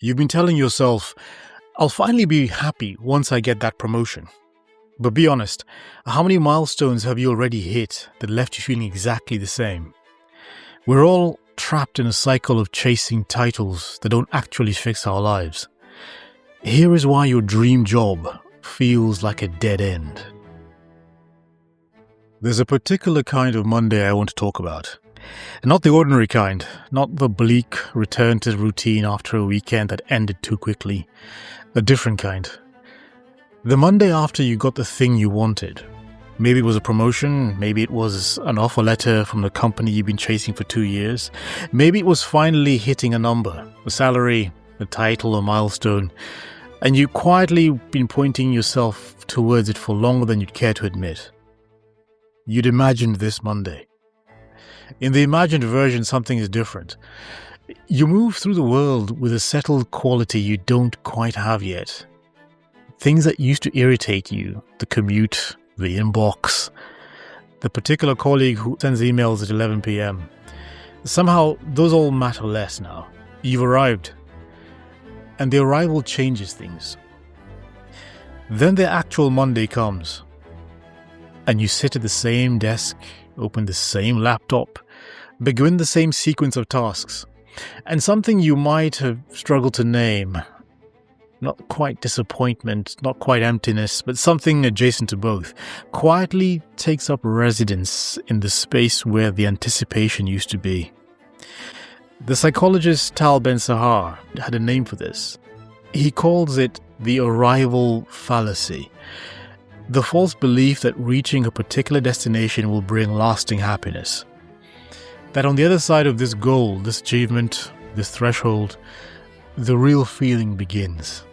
You've been telling yourself, I'll finally be happy once I get that promotion. But be honest, how many milestones have you already hit that left you feeling exactly the same? We're all trapped in a cycle of chasing titles that don't actually fix our lives. Here is why your dream job feels like a dead end. There's a particular kind of Monday I want to talk about. Not the ordinary kind, not the bleak return to routine after a weekend that ended too quickly. A different kind. The Monday after you got the thing you wanted. Maybe it was a promotion, maybe it was an offer letter from the company you've been chasing for 2 years. Maybe it was finally hitting a number, a salary, a title, a milestone, and you quietly been pointing yourself towards it for longer than you'd care to admit. You'd imagined this Monday. In the imagined version, something is different. You move through the world with a settled quality you don't quite have yet. Things that used to irritate you, the commute, the inbox, the particular colleague who sends emails at 11 p.m. Somehow, those all matter less now. You've arrived. And the arrival changes things. Then the actual Monday comes. And you sit at the same desk, open the same laptop, begin the same sequence of tasks. And something you might have struggled to name, not quite disappointment, not quite emptiness, but something adjacent to both, quietly takes up residence in the space where the anticipation used to be. The psychologist Tal Ben-Sahar had a name for this. He calls it the Arrival Fallacy. The false belief that reaching a particular destination will bring lasting happiness. That on the other side of this goal, this achievement, this threshold, the real feeling begins.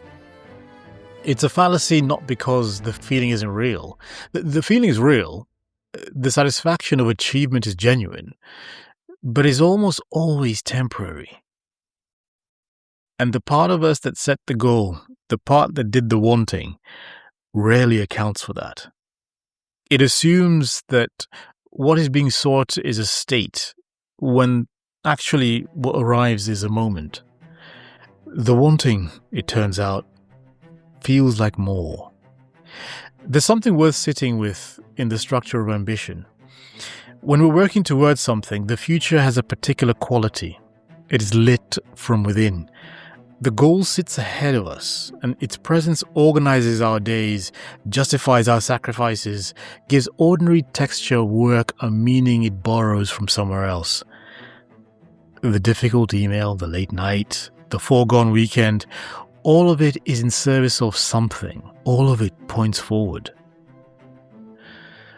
It's a fallacy not because the feeling isn't real. The feeling is real. The satisfaction of achievement is genuine, but is almost always temporary. And the part of us that set the goal, the part that did the wanting, rarely accounts for that. It assumes that what is being sought is a state, when actually what arrives is a moment. The wanting, it turns out, feels like more. There's something worth sitting with in the structure of ambition. When we're working towards something, the future has a particular quality. It is lit from within. The goal sits ahead of us, and its presence organizes our days, justifies our sacrifices, gives ordinary texture work a meaning it borrows from somewhere else. The difficult email, the late night, the foregone weekend, all of it is in service of something. All of it points forward.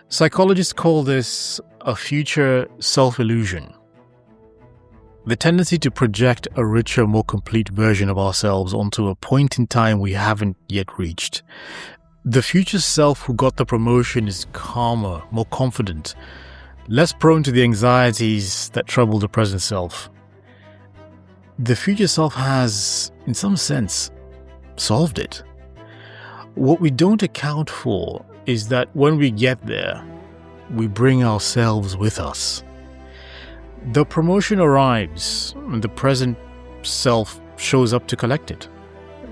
Psychologists call this a future self-illusion. The tendency to project a richer, more complete version of ourselves onto a point in time we haven't yet reached. The future self who got the promotion is calmer, more confident, less prone to the anxieties that trouble the present self. The future self has, in some sense, solved it. What we don't account for is that when we get there, we bring ourselves with us. The promotion arrives, and the present self shows up to collect it.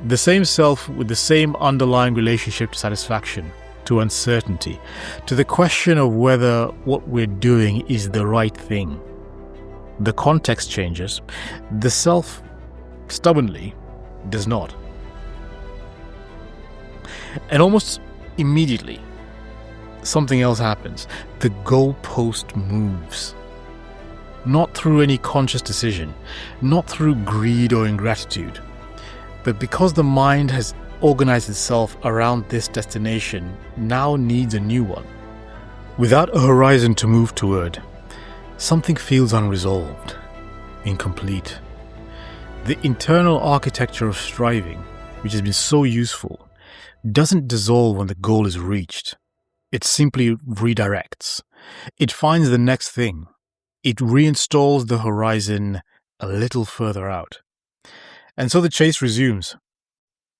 The same self with the same underlying relationship to satisfaction, to uncertainty, to the question of whether what we're doing is the right thing. The context changes. The self, stubbornly, does not. And almost immediately, something else happens. The goalpost moves. Not through any conscious decision, not through greed or ingratitude, but because the mind has organized itself around this destination, now needs a new one. Without a horizon to move toward, something feels unresolved, incomplete. The internal architecture of striving, which has been so useful, doesn't dissolve when the goal is reached. It simply redirects. It finds the next thing. It reinstalls the horizon a little further out. And so the chase resumes.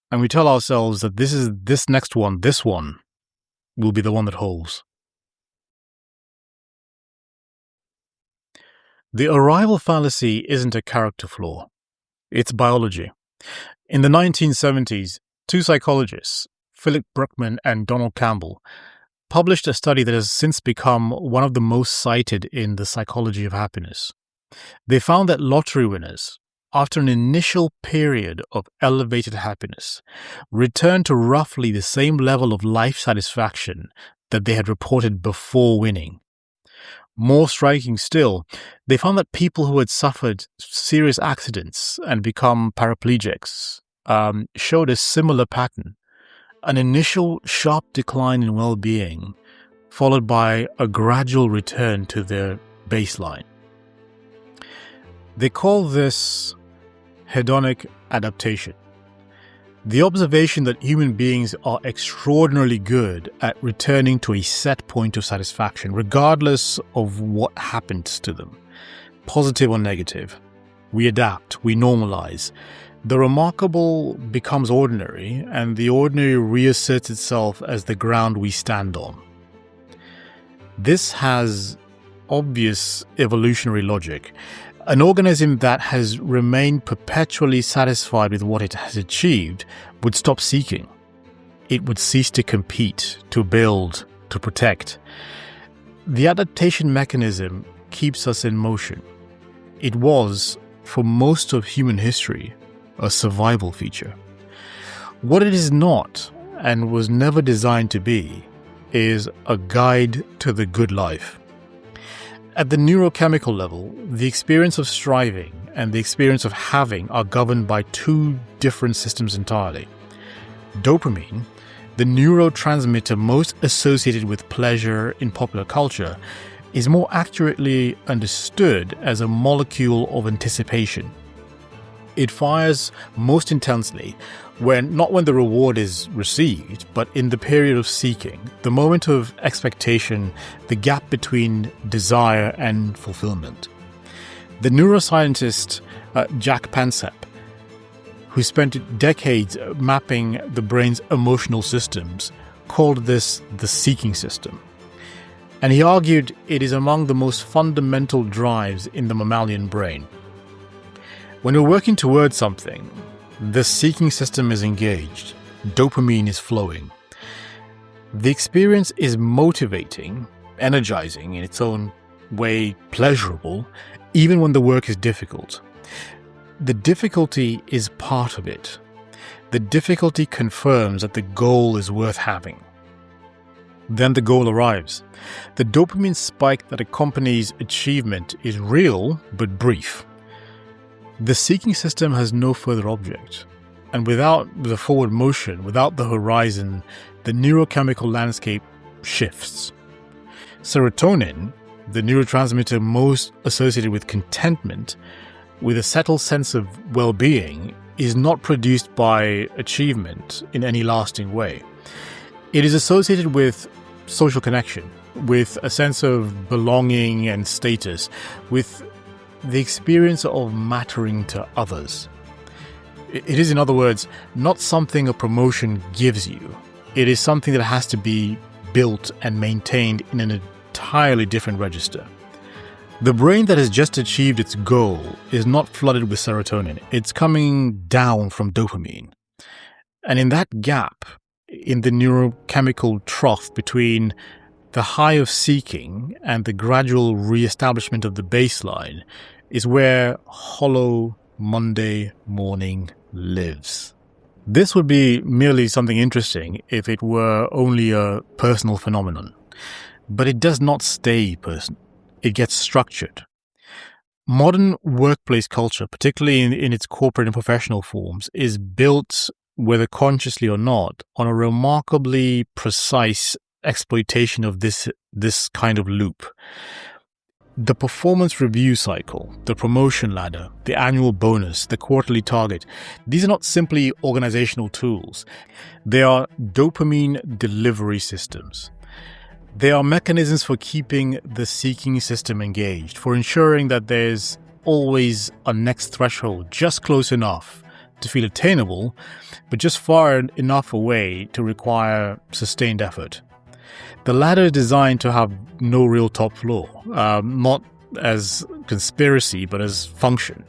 And we tell ourselves that this next one, this one, will be the one that holds. The arrival fallacy isn't a character flaw. It's biology. In the 1970s, two psychologists, Philip Bruckman and Donald Campbell, published a study that has since become one of the most cited in the psychology of happiness. They found that lottery winners, after an initial period of elevated happiness, returned to roughly the same level of life satisfaction that they had reported before winning. More striking still, they found that people who had suffered serious accidents and become paraplegics showed a similar pattern. An initial sharp decline in well-being, followed by a gradual return to their baseline. They call this hedonic adaptation. The observation that human beings are extraordinarily good at returning to a set point of satisfaction, regardless of what happens to them, positive or negative. We adapt, we normalize. The remarkable becomes ordinary, and the ordinary reasserts itself as the ground we stand on. This has obvious evolutionary logic. An organism that has remained perpetually satisfied with what it has achieved would stop seeking. It would cease to compete, to build, to protect. The adaptation mechanism keeps us in motion. It was, for most of human history, a survival feature. What it is not, and was never designed to be, is a guide to the good life. At the neurochemical level, the experience of striving and the experience of having are governed by two different systems entirely. Dopamine, the neurotransmitter most associated with pleasure in popular culture, is more accurately understood as a molecule of anticipation. It fires most intensely not when the reward is received, but in the period of seeking, the moment of expectation, the gap between desire and fulfillment. The neuroscientist Jack Pansep, who spent decades mapping the brain's emotional systems, called this the seeking system. And he argued it is among the most fundamental drives in the mammalian brain. When we're working towards something, the seeking system is engaged, dopamine is flowing. The experience is motivating, energizing in its own way, pleasurable, even when the work is difficult. The difficulty is part of it. The difficulty confirms that the goal is worth having. Then the goal arrives. The dopamine spike that accompanies achievement is real but brief. The seeking system has no further object, and without the forward motion, without the horizon, the neurochemical landscape shifts. Serotonin, the neurotransmitter most associated with contentment, with a settled sense of well-being, is not produced by achievement in any lasting way. It is associated with social connection, with a sense of belonging and status, with the experience of mattering to others. It is, in other words, not something a promotion gives you. It is something that has to be built and maintained in an entirely different register. The brain that has just achieved its goal is not flooded with serotonin. It's coming down from dopamine. And in that gap, in the neurochemical trough between the high of seeking and the gradual re-establishment of the baseline, is where hollow Monday morning lives. This would be merely something interesting if it were only a personal phenomenon. But it does not stay personal. It gets structured. Modern workplace culture, particularly in its corporate and professional forms, is built, whether consciously or not, on a remarkably precise exploitation of this kind of loop. The performance review cycle, the promotion ladder, the annual bonus, the quarterly target, these are not simply organizational tools. They are dopamine delivery systems. They are mechanisms for keeping the seeking system engaged, for ensuring that there's always a next threshold just close enough to feel attainable, but just far enough away to require sustained effort. The ladder is designed to have no real top floor, not as conspiracy, but as function.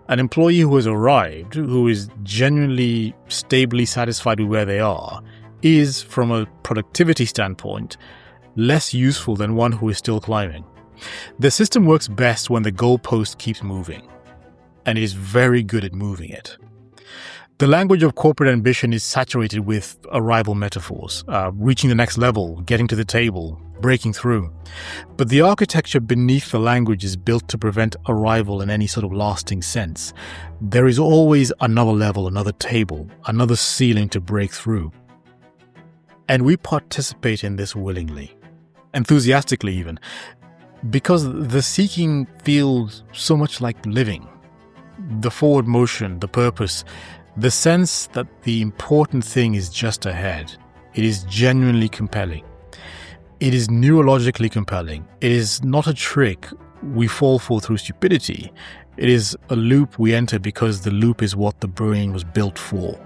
An employee who has arrived, who is genuinely stably satisfied with where they are, is, from a productivity standpoint, less useful than one who is still climbing. The system works best when the goalpost keeps moving, and it is very good at moving it. The language of corporate ambition is saturated with arrival metaphors, reaching the next level, getting to the table, breaking through. But the architecture beneath the language is built to prevent arrival in any sort of lasting sense. There is always another level, another table, another ceiling to break through. And we participate in this willingly, enthusiastically even, because the seeking feels so much like living. The forward motion, the purpose, the sense that the important thing is just ahead. It is genuinely compelling. It is neurologically compelling. It is not a trick we fall for through stupidity. It is a loop we enter because the loop is what the brain was built for.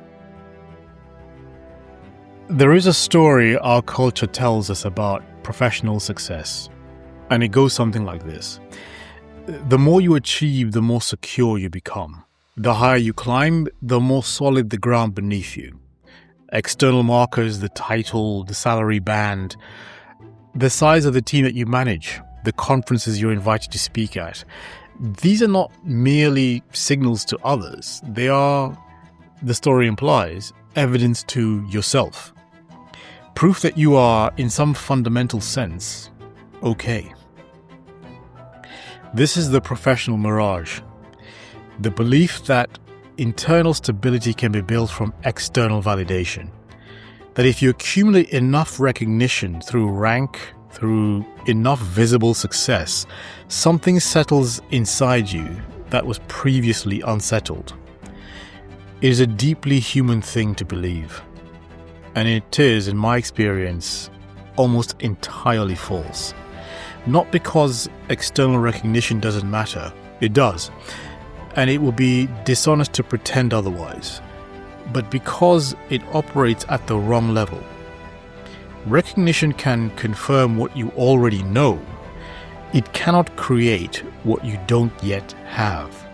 There is a story our culture tells us about professional success, and it goes something like this. The more you achieve, the more secure you become. The higher you climb, the more solid the ground beneath you. External markers, the title, the salary band, the size of the team that you manage, the conferences you're invited to speak at. These are not merely signals to others. They are, the story implies, evidence to yourself. Proof that you are, in some fundamental sense, okay. This is the professional mirage. The belief that internal stability can be built from external validation. That if you accumulate enough recognition through rank, through enough visible success, something settles inside you that was previously unsettled. It is a deeply human thing to believe. And it is, in my experience, almost entirely false. Not because external recognition doesn't matter. It does. And it would be dishonest to pretend otherwise, but because it operates at the wrong level. Recognition can confirm what you already know. It cannot create what you don't yet have.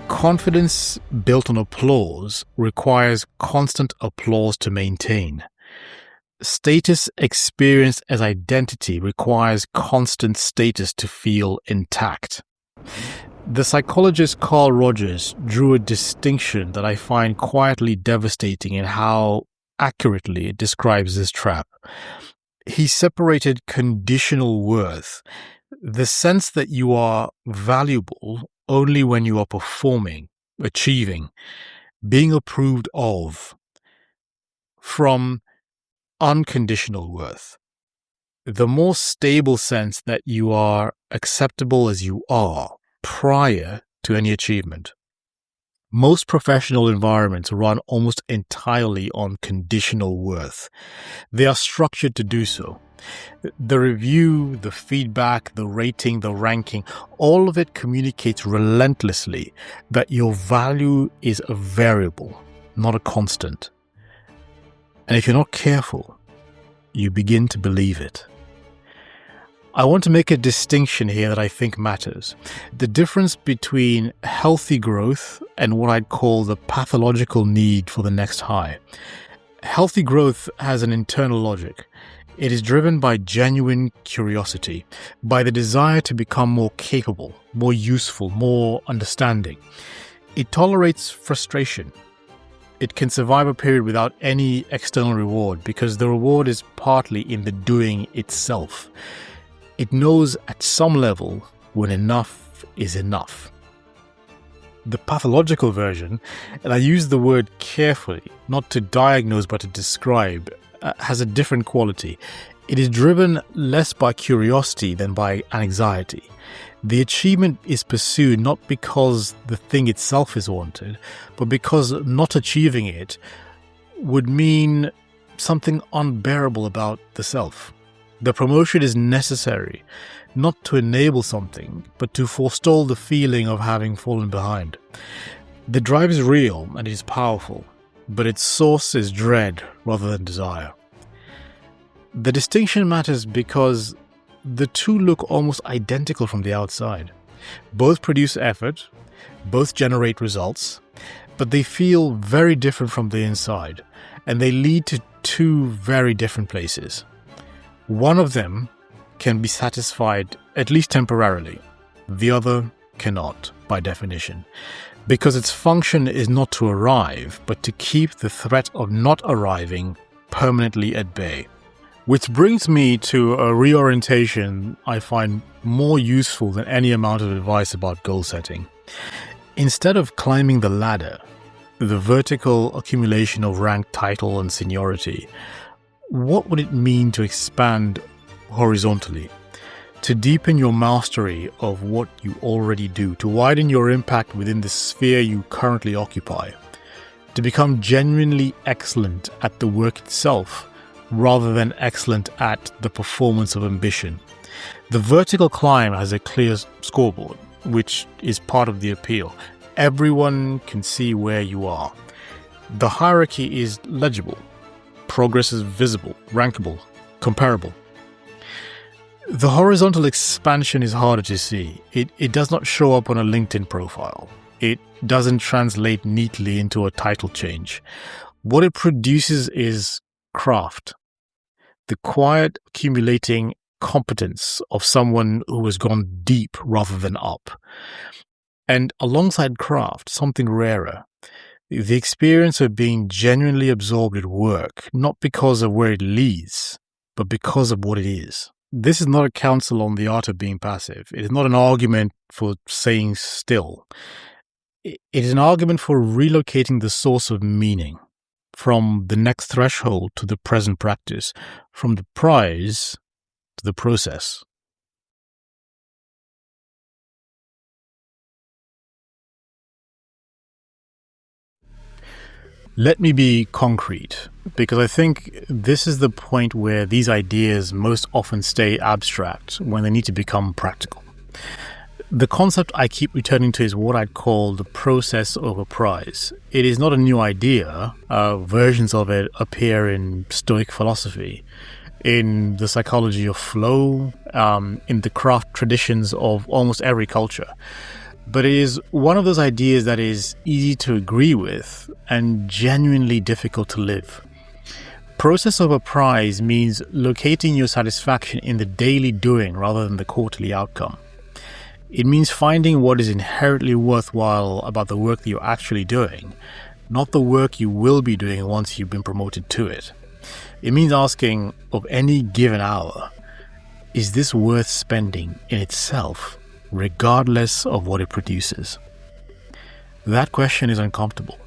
Confidence built on applause requires constant applause to maintain. Status experienced as identity requires constant status to feel intact. The psychologist Carl Rogers drew a distinction that I find quietly devastating in how accurately it describes this trap. He separated conditional worth, the sense that you are valuable only when you are performing, achieving, being approved of, from unconditional worth, the more stable sense that you are acceptable as you are, prior to any achievement. Most professional environments run almost entirely on conditional worth. They are structured to do so. The review, the feedback, the rating, the ranking, all of it communicates relentlessly that your value is a variable, not a constant. And if you're not careful, you begin to believe it. I want to make a distinction here that I think matters. The difference between healthy growth and what I'd call the pathological need for the next high. Healthy growth has an internal logic. It is driven by genuine curiosity, by the desire to become more capable, more useful, more understanding. It tolerates frustration. It can survive a period without any external reward because the reward is partly in the doing itself. It knows at some level when enough is enough. The pathological version, and I use the word carefully, not to diagnose but to describe, has a different quality. It is driven less by curiosity than by anxiety. The achievement is pursued not because the thing itself is wanted, but because not achieving it would mean something unbearable about the self. The promotion is necessary, not to enable something, but to forestall the feeling of having fallen behind. The drive is real and it is powerful, but its source is dread rather than desire. The distinction matters because the two look almost identical from the outside. Both produce effort, Both generate results, but they feel very different from the inside, and they lead to two very different places. One of them can be satisfied at least temporarily. The other cannot, by definition, because its function is not to arrive, but to keep the threat of not arriving permanently at bay. Which brings me to a reorientation I find more useful than any amount of advice about goal setting. Instead of climbing the ladder, the vertical accumulation of rank, title, and seniority, what would it mean to expand horizontally? To deepen your mastery of what you already do, to widen your impact within the sphere you currently occupy, to become genuinely excellent at the work itself, rather than excellent at the performance of ambition. The vertical climb has a clear scoreboard, which is part of the appeal. Everyone can see where you are. The hierarchy is legible. Progress is visible, rankable, comparable. The horizontal expansion is harder to see. It does not show up on a LinkedIn profile. It doesn't translate neatly into a title change. What it produces is craft. The quiet, accumulating competence of someone who has gone deep rather than up. And alongside craft, something rarer. The experience of being genuinely absorbed at work, not because of where it leads, but because of what it is. This is not a counsel on the art of being passive. It is not an argument for staying still. It is an argument for relocating the source of meaning from the next threshold to the present practice, from the prize to the process. Let me be concrete, because I think this is the point where these ideas most often stay abstract when they need to become practical. The concept I keep returning to is what I'd call the process over prize. It is not a new idea. Versions of it appear in Stoic philosophy, in the psychology of flow, in the craft traditions of almost every culture. But it is one of those ideas that is easy to agree with and genuinely difficult to live. Process over prize means locating your satisfaction in the daily doing rather than the quarterly outcome. It means finding what is inherently worthwhile about the work that you're actually doing, not the work you will be doing once you've been promoted to it. It means asking, of any given hour, is this worth spending in itself, regardless of what it produces? That question is uncomfortable,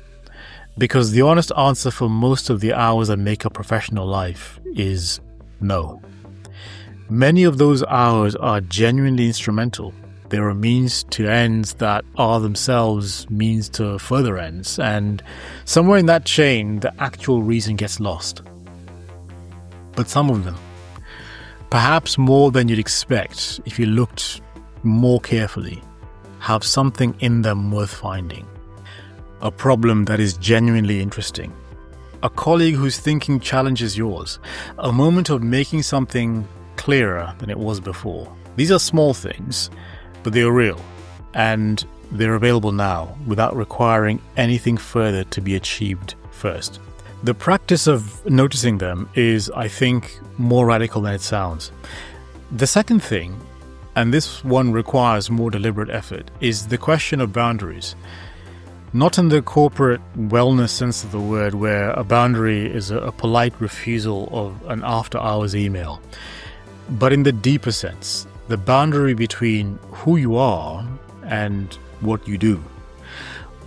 because the honest answer for most of the hours that make up professional life is no. Many of those hours are genuinely instrumental. There are means to ends that are themselves means to further ends, and somewhere in that chain, the actual reason gets lost. But some of them, perhaps more than you'd expect if you looked more carefully, have something in them worth finding. A problem that is genuinely interesting. A colleague whose thinking challenges yours. A moment of making something clearer than it was before. These are small things, but they are real, and they're available now without requiring anything further to be achieved first. The practice of noticing them is, I think, more radical than it sounds. The second thing, and this one requires more deliberate effort, is the question of boundaries. Not in the corporate wellness sense of the word, where a boundary is a polite refusal of an after-hours email, but in the deeper sense, the boundary between who you are and what you do.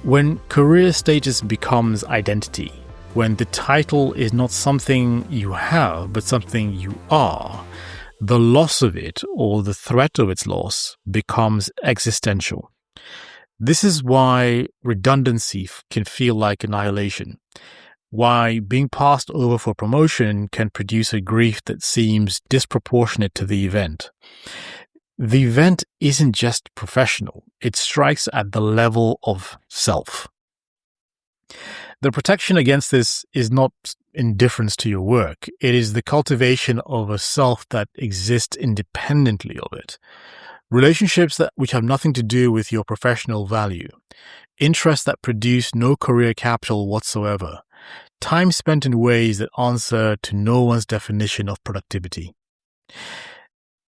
When career status becomes identity, when the title is not something you have, but something you are, the loss of it, or the threat of its loss, becomes existential. This is why redundancy can feel like annihilation, why being passed over for promotion can produce a grief that seems disproportionate to the event. The event isn't just professional, it strikes at the level of self. The protection against this is not indifference to your work. It is the cultivation of a self that exists independently of it. Relationships which have nothing to do with your professional value, interests that produce no career capital whatsoever, time spent in ways that answer to no one's definition of productivity.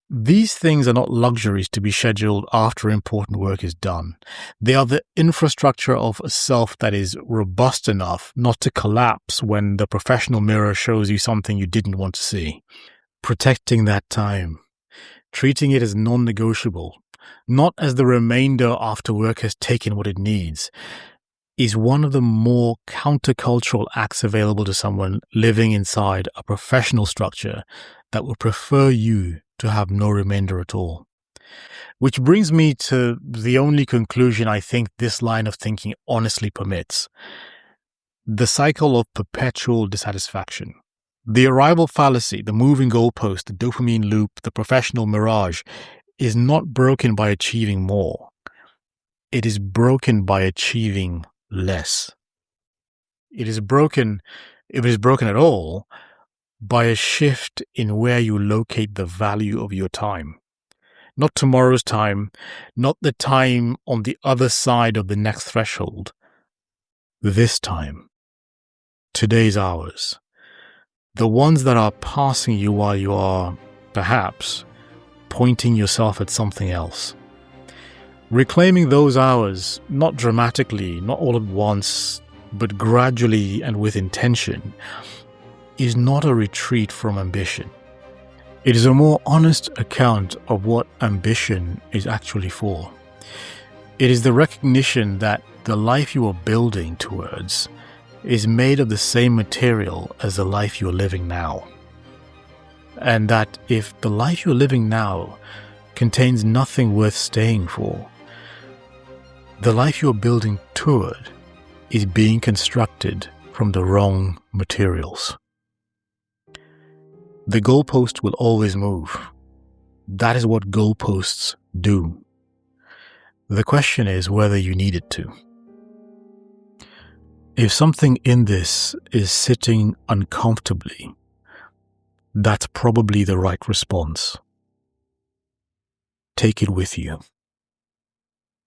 These things are not luxuries to be scheduled after important work is done. They are the infrastructure of a self that is robust enough not to collapse when the professional mirror shows you something you didn't want to see. Protecting that time, treating it as non-negotiable, not as the remainder after work has taken what it needs, is one of the more countercultural acts available to someone living inside a professional structure that would prefer you to have no remainder at all. Which brings me to the only conclusion I think this line of thinking honestly permits. The cycle of perpetual dissatisfaction. The arrival fallacy, the moving goalpost, the dopamine loop, the professional mirage is not broken by achieving more. It is broken by achieving less. It is broken, if it is broken at all, by a shift in where you locate the value of your time. Not tomorrow's time, not the time on the other side of the next threshold. This time. Today's hours. The ones that are passing you while you are, perhaps, pointing yourself at something else. Reclaiming those hours, not dramatically, not all at once, but gradually and with intention, is not a retreat from ambition. It is a more honest account of what ambition is actually for. It is the recognition that the life you are building towards is made of the same material as the life you are living now. And that if the life you are living now contains nothing worth staying for, the life you are building toward is being constructed from the wrong materials. The goalpost will always move. That is what goalposts do. The question is whether you need it to. If something in this is sitting uncomfortably, that's probably the right response. Take it with you.